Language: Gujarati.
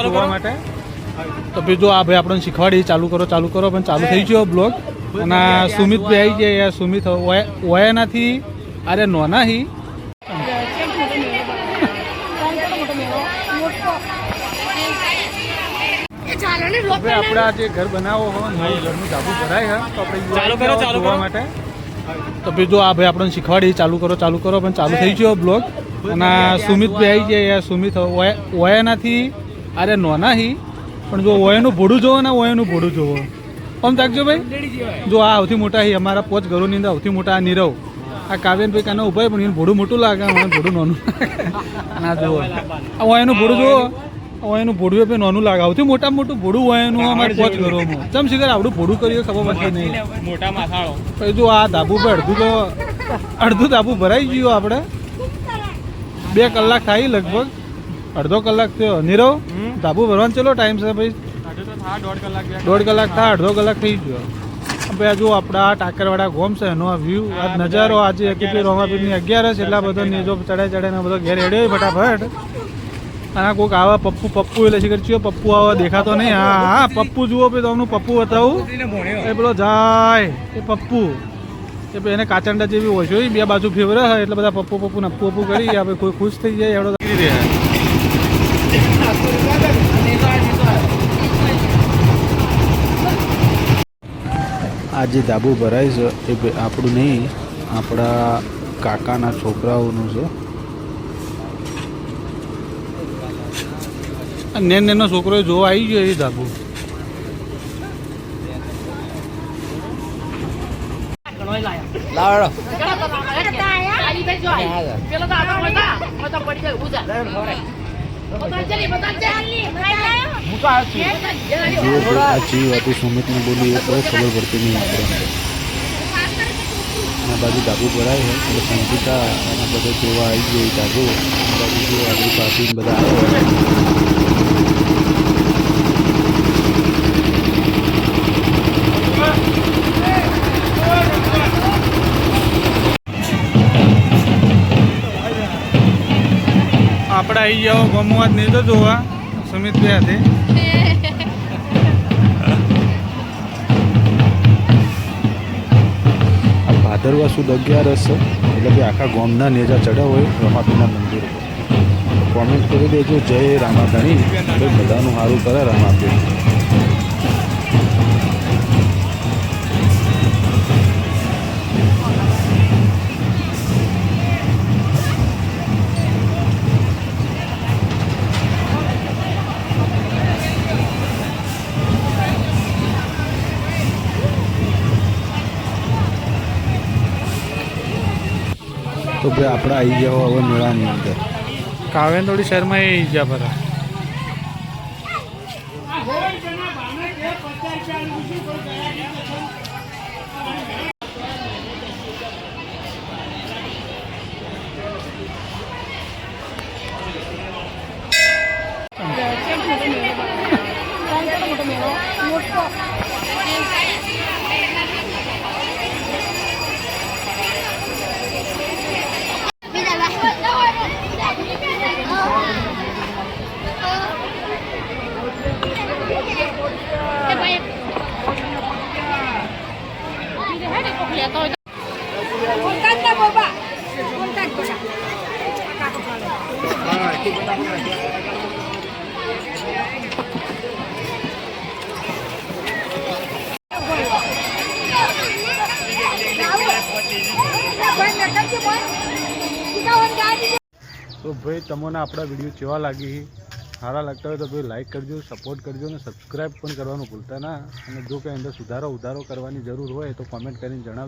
જોવા માટે તો ભાઈ જો આ ભાઈ આપણને શીખવાડી ચાલુ કરો પણ ચાલુ થઈ ગયો બ્લોગ અને સુમિત ભાઈ આવી ગયા યાર સુમિત ઓયાનાથી અરે નોના હી આપણે આ જે ઘર બનાવો હોય નવું ઘરનું ધાબુ ભરાય તો આપણે જોવા માટે તો ભાઈ જો આ ભાઈ આપણને શીખવાડી ચાલુ કરો પણ ચાલુ થઈ ગયો બ્લોગ અને સુમિત ભાઈ આવી ગયા યાર સુમિત ઓયાનાથી અરે નોના હી પણ જો ઓયાનું ભોડું જોવો ને ઓયાનું ભોડું જોવો આમ તાકજો ભાઈ જો આ સૌથી મોટા હી અમારા 5 ઘરોની અંદર સૌથી મોટા આ નીરવ આ કાવ્યન ભાઈ કાનો ઉભા પણ એનું ભોડું મોટું લાગે મને ભોડું નાનું ના જુઓ આ ઓયાનું ભોડું જુઓ ઓયાનું ભોડું ભાઈ નાનું લાગે સૌથી મોટામાં મોટું ભોડું ઓયાનું અમારે 5 ઘરોમાં ચમ શીખર આવડું ભોડું કર્યું ખબર પડતી નહીં મોટા માથાળો પછી જો આ ધાબુ પર અડધું ધાબુ ભરાઈ ગયું આપણે 2 કલાક થાય લગભગ અડધો કલાક થયો નીરવ ધાબુ ભરવાનો ચલો ટાઈમ છે ભાઈ 1.5 કલાક થાય અડધો કલાક થઈ ગયો ભાઈ જો આપણા ટાકરવાડા ગોમ છે એનો આ વ્યૂ આ નજારો આજે એકીપી રોમાપીરની 11 એટલા બધો નેજો ચડાઈ બધો ઘેર હેડ્યો ફટાફટ અને કોઈક આવા પપ્પુ એટલે શીખર ચિયો પપ્પુ આવા દેખાતો નહીં હા પપ્પુ જુઓ ભાઈ તમને પપ્પુ બતાવું એ પેલો જાય એ પપ્પુ એ એને કાચંડા જેવી હોય છે બે બાજુ ફેવરે હોય એટલે બધા પપ્પુ નપ્પુ કરી આપણે કોઈ ખુશ થઈ જાય એવડો રહ્યા આ જે ધાબુ ભરાય છે એ આપણું નહીં આપણા કાકાના છોકરાઓનું છે નેનો છોકરો જોવા આવી ગયો એ ધાબુ સુમિતને બોલી એ કોઈ ખબર પડતી નહીં આપણે બાજુ ધાબુ ભરાય છે એટલે સંગીતા અને બધા જોવા આવી ગઈ ધાબુ બાજુ જો આપણી પાસે બધા આપણે આવી જાઓ ગમવા જ નહીં તો જોવા સુમિત ભાઈ હાથે ભાદરવા સુદ 11 છે એટલે કે આખા ગામના નેજા ચડ્યા હોય રમાપીના મંદિર કોમેન્ટ કરી દેજો જય રામાધણી બધાનું સારું કરે રામાપી તો ભાઈ આપણે આવી જાઓ હવે મેળાની અંદર કાવેંદોડી શહેરમાં એ ઈજા ભરા તો ભાઈ તમને આપણા વિડીયો કેવા લાગી સારા લાગતા હોય તો ભાઈ લાઈક કરજો સપોર્ટ કરજો અને સબસ્ક્રાઈબ પણ કરવાનું ભૂલતા ના અને જો કંઈ અંદર સુધારો કરવાની જરૂર હોય તો કોમેન્ટ કરીને જણાવજો.